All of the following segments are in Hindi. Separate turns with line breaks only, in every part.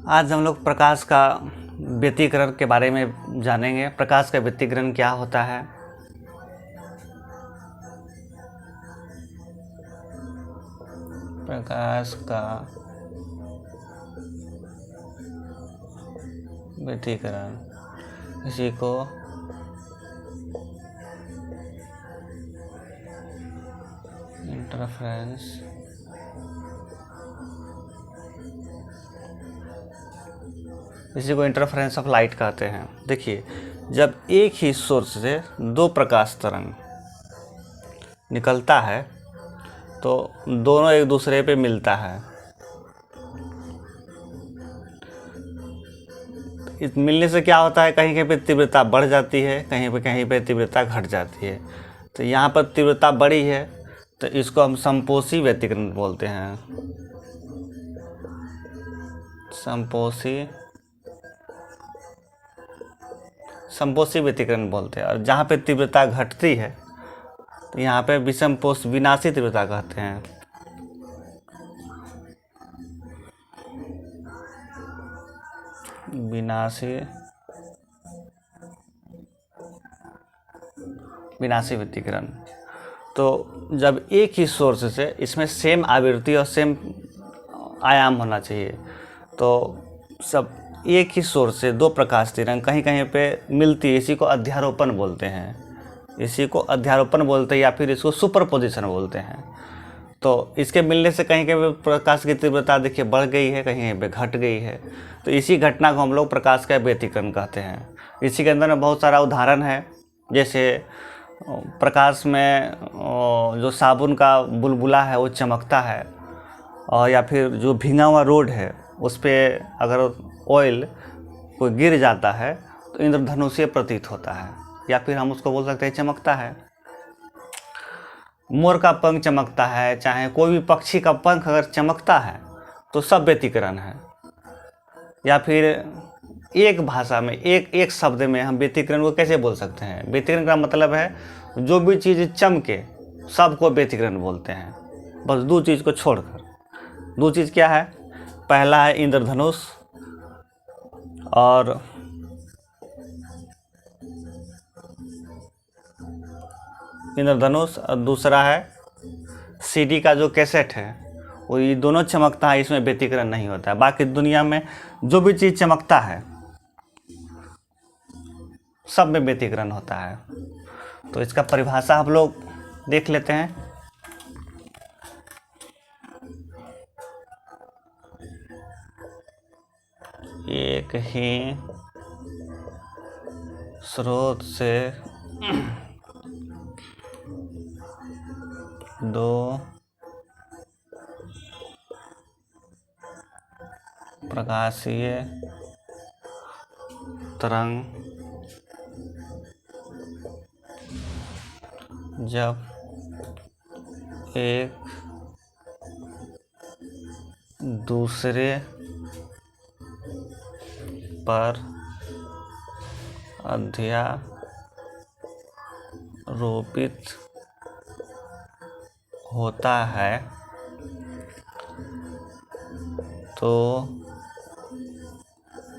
आज हम लोग प्रकाश का व्यतिकरण के बारे में जानेंगे। प्रकाश का व्यतिकरण क्या होता है, प्रकाश का व्यतिकरण, इसी को इंटरफेरेंस इंटरफेरेंस ऑफ लाइट कहते हैं। देखिए, जब एक ही सोर्स से दो प्रकाश तरंग निकलता है तो दोनों एक दूसरे पे मिलता है। इस मिलने से क्या होता है, कहीं कहीं पे तीव्रता बढ़ जाती है, कहीं पे तीव्रता घट जाती है। तो यहाँ पर तीव्रता बढ़ी है तो इसको हम समपोषी व्यतिकरण बोलते हैं। समपोषी व्यतिकरण बोलते हैं। और जहाँ पे तीव्रता घटती है तो यहाँ पे विषमपोष विनाशी तीव्रता कहते हैं। विनाशी व्यतिकरण। तो जब एक ही सोर्स से, इसमें सेम आवृत्ति और सेम आयाम होना चाहिए, तो सब एक ही सोर्स से दो प्रकाश तरंग कहीं कहीं पे मिलती है, इसी को अध्यारोपण बोलते हैं। या फिर इसको सुपरपोजिशन बोलते हैं। तो इसके मिलने से कहीं कहीं पे प्रकाश की तीव्रता देखिए बढ़ गई है, कहीं पे घट गई है। तो इसी घटना को हम लोग प्रकाश का व्यतिकरण कहते हैं। इसी के अंदर में बहुत सारा उदाहरण है, जैसे प्रकाश में जो साबुन का बुलबुला है वो चमकता है, और या फिर जो भींगा हुआ रोड है उस पर अगर ऑयल कोई गिर जाता है तो इंद्रधनुषीय प्रतीत होता है, या फिर हम उसको बोल सकते हैं चमकता है। मोर का पंख चमकता है, चाहे कोई भी पक्षी का पंख अगर चमकता है तो सब व्यतिकरण है। या फिर एक भाषा में एक शब्द में हम व्यतिकरण को कैसे बोल सकते हैं? व्यतिकरण का मतलब है जो भी चीज़ चमके सबको व्यतिकरण बोलते हैं, बस दो चीज़ को छोड़कर। दो चीज़ क्या है? पहला है इंद्रधनुष, और दूसरा है सीडी का जो कैसेट है, वो ये दोनों चमकता है, इसमें व्यतिकरण नहीं होता है। बाकी दुनिया में जो भी चीज़ चमकता है सब में व्यतिकरण होता है। तो इसका परिभाषा हम लोग देख लेते हैं। एक ही स्रोत से दो प्रकाशीय तरंग जब एक दूसरे पर अध्यारोपित होता है तो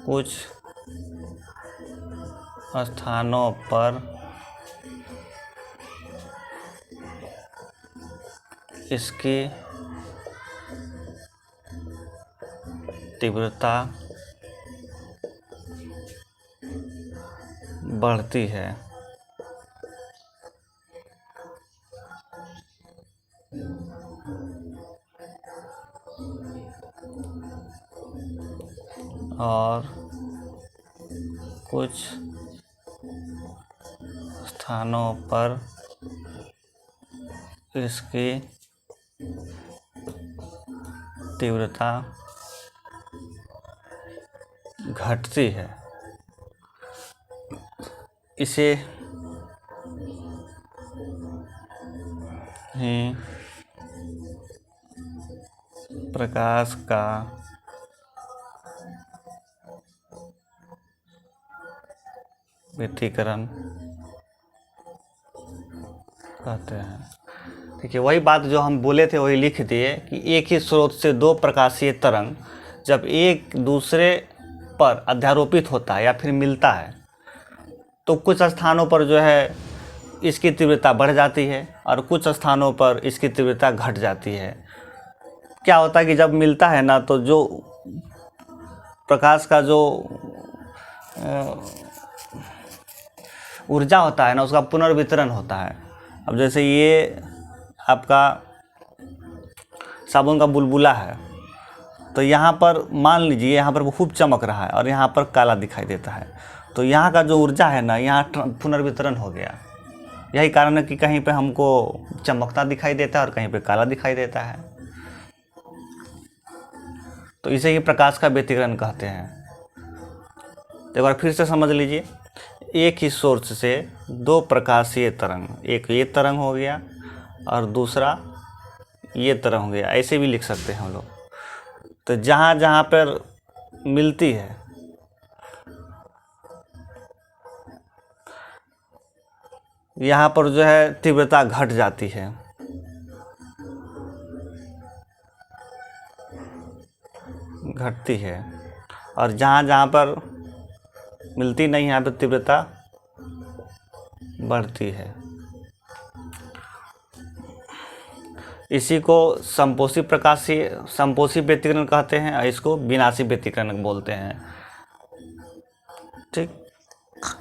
कुछ स्थानों पर इसकी तीव्रता बढ़ती है। और कुछ स्थानों पर इसकी तीव्रता घटती है। इसे ही प्रकाश का व्यतिकरण कहते हैं। ठीक है, वही बात जो हम बोले थे वही लिख दिए कि एक ही स्रोत से दो प्रकाशीय तरंग जब एक दूसरे पर अध्यारोपित होता है या फिर मिलता है तो कुछ स्थानों पर जो है इसकी तीव्रता बढ़ जाती है और कुछ स्थानों पर इसकी तीव्रता घट जाती है। क्या होता है कि जब मिलता है ना तो जो प्रकाश का जो ऊर्जा होता है ना उसका पुनर्वितरण होता है। अब जैसे ये आपका साबुन का बुलबुला है तो यहाँ पर मान लीजिए यहाँ पर खूब चमक रहा है और यहाँ पर काला दिखाई देता है, तो यहाँ का जो ऊर्जा है ना यहाँ पुनर्वितरण हो गया। यही कारण है कि कहीं पे हमको चमकता दिखाई देता है और कहीं पे काला दिखाई देता है। तो इसे ही प्रकाश का व्यतिकरण कहते हैं। एक बार फिर से समझ लीजिए, एक ही सोर्स से दो प्रकाशीय तरंग, एक ये तरंग हो गया और दूसरा ये तरंग हो गया, ऐसे भी लिख सकते हैं हम लोग। तो जहाँ जहाँ पर मिलती है यहाँ पर जो है तीव्रता घट जाती है, घटती है, और जहाँ जहाँ पर मिलती नहीं यहाँ पर तीव्रता बढ़ती है। इसी को संपोषी व्यतिकरण कहते हैं और इसको विनाशी व्यतिकरण बोलते हैं। ठीक,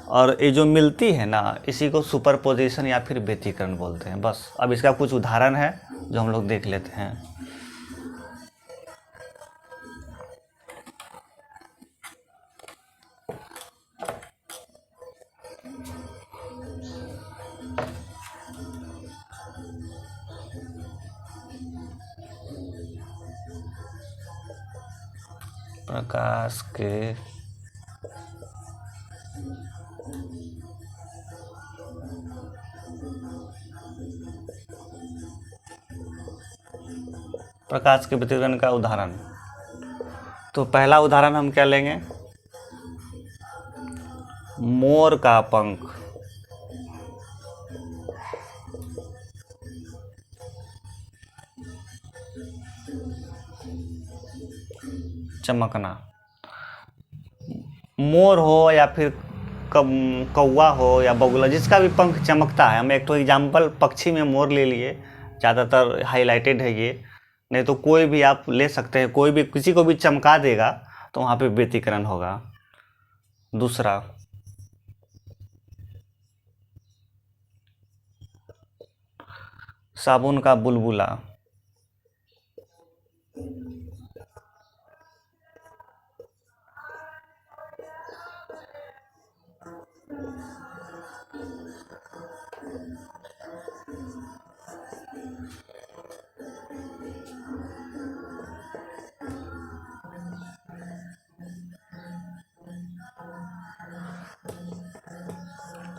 और ये जो मिलती है ना इसी को सुपरपोजिशन या फिर व्यतिकरण बोलते हैं। बस अब इसका कुछ उदाहरण है जो हम लोग देख लेते हैं। प्रकाश के व्यतिकरण का उदाहरण। तो पहला उदाहरण हम क्या लेंगे, मोर का पंख। चमकना, मोर हो या फिर कौवा हो या बगुला, जिसका भी पंख चमकता है। हम एक तो एग्जाम्पल पक्षी में मोर ले लिए, ज़्यादातर हाईलाइटेड है ये, नहीं तो कोई भी आप ले सकते हैं, कोई भी किसी को भी चमका देगा तो वहाँ पे व्यतिकरण होगा। दूसरा, साबुन का बुलबुला।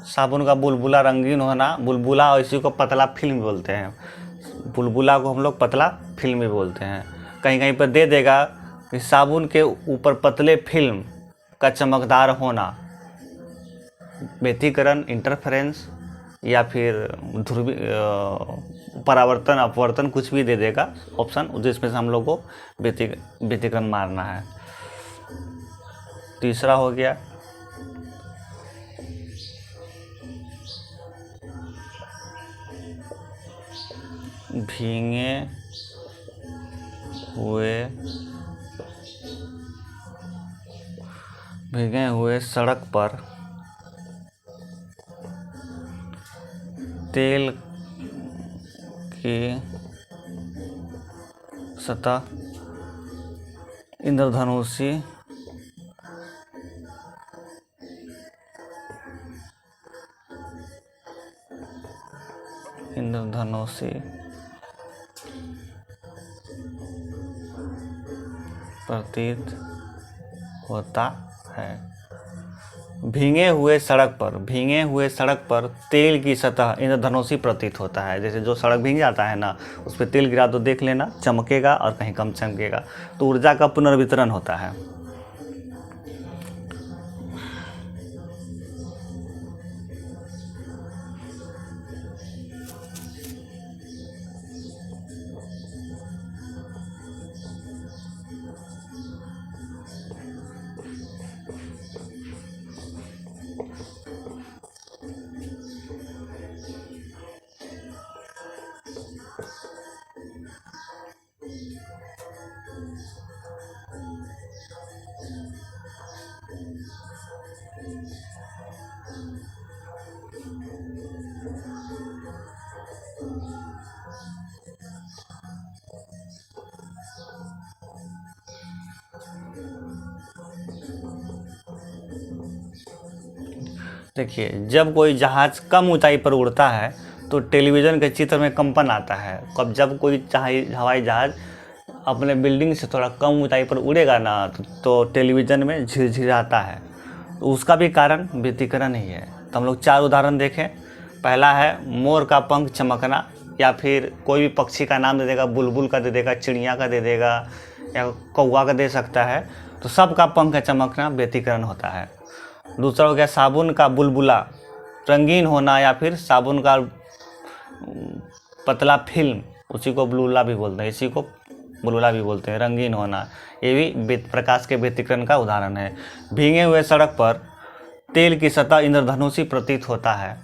साबुन का बुलबुला रंगीन होना, बुलबुला और इसी को पतला फिल्म बोलते हैं। बुलबुला को हम लोग पतला फिल्म भी बोलते हैं। कहीं कहीं पर दे देगा कि साबुन के ऊपर पतले फिल्म का चमकदार होना व्यतिकरण, इंटरफेरेंस या फिर ध्रुवी परावर्तन, अपवर्तन, कुछ भी दे देगा ऑप्शन, जिसमें से हम लोग को व्यतिकरण मारना है। तीसरा हो गया भीगे हुए सड़क पर तेल की सतह इंद्रधनुषी प्रतीत होता है। भीगे हुए सड़क पर तेल की सतह इंद्रधनुषी प्रतीत होता है। जैसे जो सड़क भीग जाता है ना उस पर तेल गिरा तो देख लेना, चमकेगा और कहीं कम चमकेगा, तो ऊर्जा का पुनर्वितरण होता है। देखिए, जब कोई जहाज़ कम ऊंचाई पर उड़ता है तो टेलीविज़न के चित्र में कंपन आता है। कब जब कोई हवाई जहाज़ अपने बिल्डिंग से थोड़ा कम ऊंचाई पर उड़ेगा ना, तो टेलीविज़न में झिरझिराता है। तो उसका भी कारण व्यतिकरण ही है। तो हम लोग 4 उदाहरण देखें। पहला है मोर का पंख चमकना, या फिर कोई भी पक्षी का नाम दे देगा, बुलबुल का दे देगा, चिड़िया का दे देगा, या कौवा का दे सकता है। तो सबका पंख चमकना व्यतिकरण होता है। दूसरा हो गया साबुन का बुलबुला, रंगीन होना, या फिर साबुन का पतला फिल्म, उसी को बुलबुला भी बोलते हैं, इसी को बुलबुला भी बोलते हैं, रंगीन होना। ये भी प्रकाश के व्यतिकरण का उदाहरण है। भीगे हुए सड़क पर तेल की सतह इंद्रधनुषी प्रतीत होता है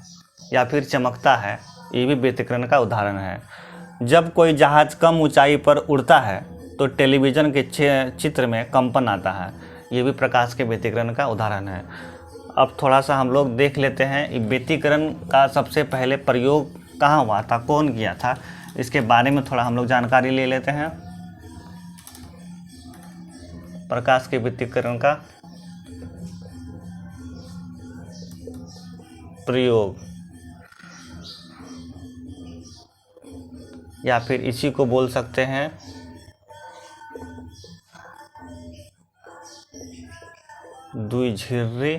या फिर चमकता है, ये भी व्यतिकरण का उदाहरण है। जब कोई जहाज कम ऊंचाई पर उड़ता है तो टेलीविज़न के चित्र में कंपन आता है, ये भी प्रकाश के व्यतिकरण का उदाहरण है। अब थोड़ा सा हम लोग देख लेते हैं व्यतिकरण का सबसे पहले प्रयोग कहाँ हुआ था, कौन किया था, इसके बारे में थोड़ा हम लोग जानकारी ले लेते हैं। प्रकाश के व्यतिकरण का प्रयोग, या फिर इसी को बोल सकते हैं द्विझिर्री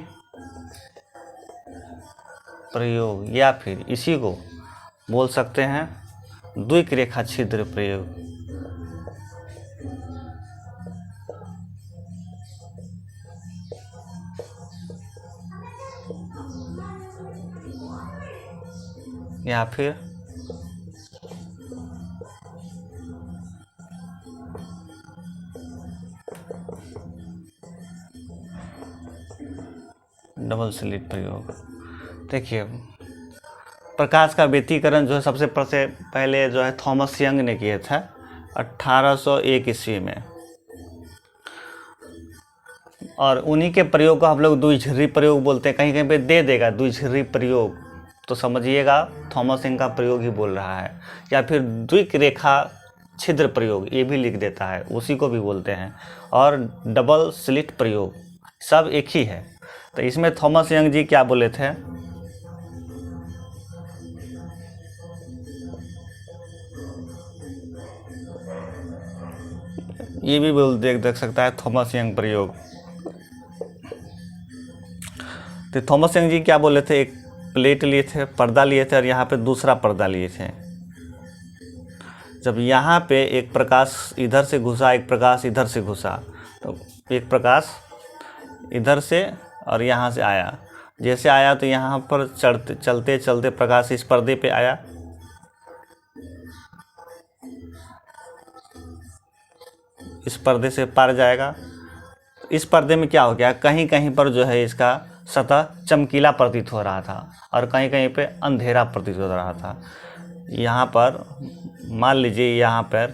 प्रयोग, या फिर इसी को बोल सकते हैं द्विक रेखा छिद्र प्रयोग। या फिर डबल स्लिट प्रयोग। देखिए, प्रकाश का व्यतिकरण जो है सबसे पहले जो है थॉमस यंग ने किए थे 1801 ईस्वी में, और उन्हीं के प्रयोग को हम लोग द्विझिर्री प्रयोग बोलते हैं। कहीं कहीं पे दे देगा द्विझिर्री प्रयोग, तो समझिएगा थॉमस यंग का प्रयोग ही बोल रहा है। या फिर द्विक रेखा छिद्र प्रयोग, ये भी लिख देता है, उसी को भी बोलते हैं। और डबल स्लिट प्रयोग, सब एक ही है। तो इसमें थॉमस यंग जी क्या बोले थे, ये भी बोल देख सकता है थॉमस यंग प्रयोग। तो थॉमस यंग जी क्या बोले थे, एक प्लेट लिए थे, पर्दा लिए थे, और यहाँ पे दूसरा पर्दा लिए थे। जब यहाँ पे एक प्रकाश इधर से घुसा, एक प्रकाश इधर से घुसा, तो एक प्रकाश इधर से और यहाँ से आया। जैसे आया तो यहाँ पर चलते चलते प्रकाश इस पर्दे पे आया, इस पर्दे से पार जाएगा। इस पर्दे में क्या हो गया, कहीं कहीं पर जो है इसका सतह चमकीला प्रतीत हो रहा था और कहीं कहीं पे अंधेरा प्रतीत हो रहा था। यहाँ पर मान लीजिए यहाँ पर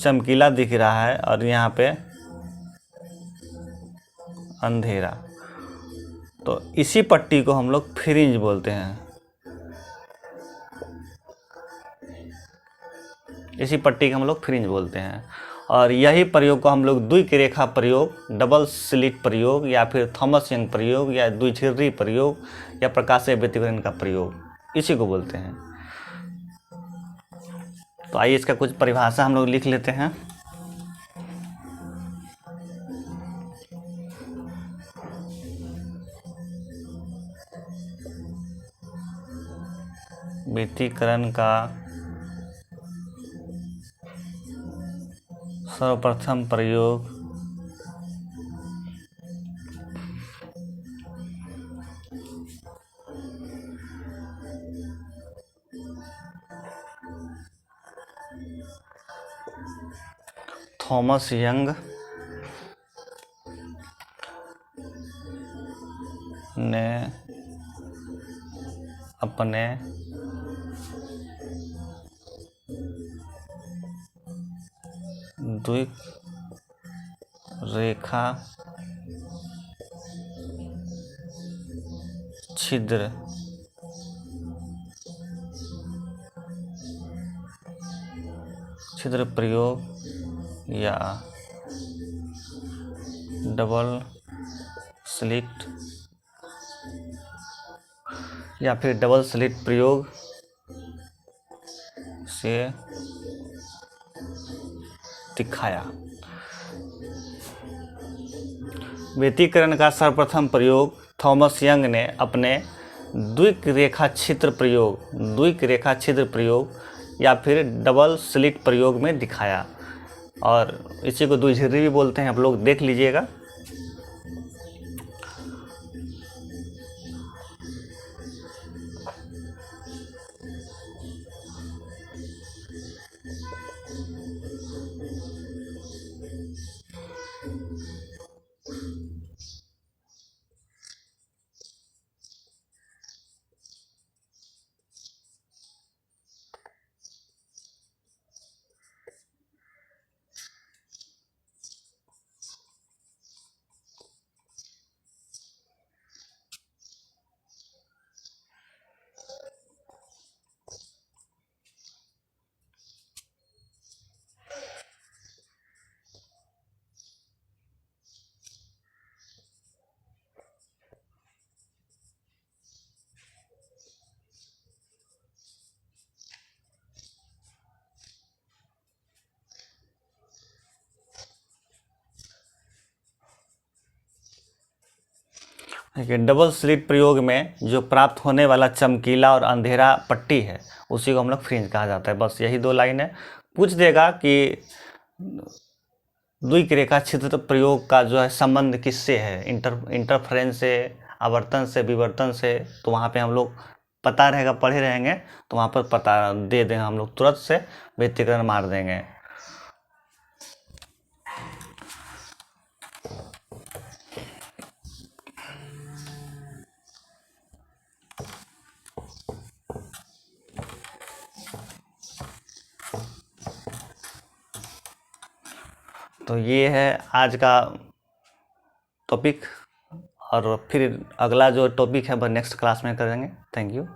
चमकीला दिख रहा है और यहाँ पे अंधेरा, तो इसी पट्टी को हम लोग फ्रिंज बोलते हैं। इसी पट्टी को हम लोग फ्रिंज बोलते हैं। और यही प्रयोग को हम लोग द्विक रेखा प्रयोग, डबल स्लिट प्रयोग, या फिर थॉमस यंग प्रयोग, या द्विझिर्री प्रयोग, या प्रकाशीय व्यतिकरण का प्रयोग, इसी को बोलते हैं। तो आइए इसका कुछ परिभाषा हम लोग लिख लेते हैं। व्यतिकरण का सर्वप्रथम प्रयोग थॉमस यंग ने अपने द्विक रेखा छिद्र प्रयोग या डबल स्लिट या फिर डबल स्लिट प्रयोग से दिखाया। व्यतिकरण का सर्वप्रथम प्रयोग थॉमस यंग ने अपने द्विक रेखा छिद्र प्रयोग या फिर डबल स्लिट प्रयोग में दिखाया, और इसी को द्विझिरी भी बोलते हैं, आप लोग देख लीजिएगा। देखिए, डबल स्लिट प्रयोग में जो प्राप्त होने वाला चमकीला और अंधेरा पट्टी है उसी को हम लोग फ्रिंज कहा जाता है। बस यही 2 लाइन है। पूछ देगा कि द्विक रेखा छिद्र प्रयोग का जो है संबंध किससे है, इंटरफेरेंस से, आवर्तन से, विवर्तन से, तो वहाँ पे हम लोग पता रहेगा, पढ़े रहेंगे तो वहाँ पर पता दे देंगे हम लोग, तुरंत से व्यतिकरण मार देंगे। तो ये है आज का टॉपिक, और फिर अगला जो टॉपिक है वह नेक्स्ट क्लास में करेंगे। Thank you.